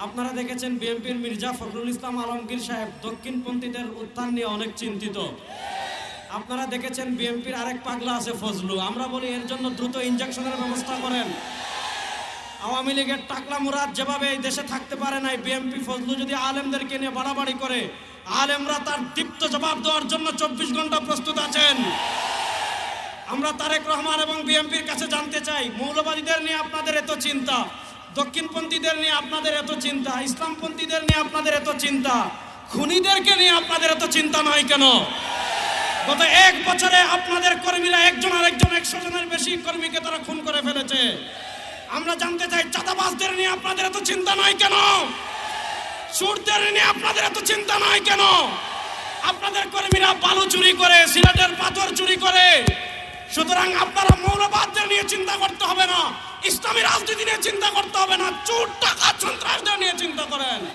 আপনারা দেখেছেন বিএনপির মির্জা ফখরুল ইসলাম আলমগীর সাহেব দক্ষিণপন্থীদের উত্থান নিয়ে অনেক চিন্তিত। আপনারা দেখেছেন বিএনপির আরেক পাগলা আছে ফজলু। আমরা বলি এর জন্য দ্রুত ইনজেকশনের ব্যবস্থা করেন। আওয়ামী লীগের টাকলা মুরাদ যেভাবে এই দেশে থাকতে পারে নাই, বিএনপি ফজলু যদি আলেমদেরকে নিয়ে বাড়াবাড়ি করে, আলেমরা তার দীপ্ত জবাব দেওয়ার জন্য 24 ঘন্টা প্রস্তুত আছেন। আমরা তারেক রহমান এবং বিএনপির কাছে জানতে চাই, মৌলবাদীদের নিয়ে আপনাদের এত চিন্তা, দক্ষিণপন্থীদের নিয়ে আপনাদের এত চিন্তা, ইসলামপন্থীদের নিয়ে আপনাদের এত চিন্তা, খুনিদেরকে নিয়ে আপনাদের এত চিন্তা নয় কেন? গত 1 বছরে আপনাদের কর্মীরা একজন আরেকজন 100 জনের বেশি কর্মীকে তারা খুন করে ফেলেছে। আমরা জানতে চাই, চাঁদাবাজদের নিয়ে আপনাদের এত চিন্তা নয় কেন? সুরদের নিয়ে আপনাদের এত চিন্তা নয় কেন? আপনাদের কর্মীরা বালু চুরি করে, সিলেটের পাথর চুরি করে। সুতরাং আপনারা মৌলবাদদের নিয়ে চিন্তা করতে হবে না, ইসলামী রাজনীতি নিয়ে চিন্তা করতে হবে না, চোর টাকা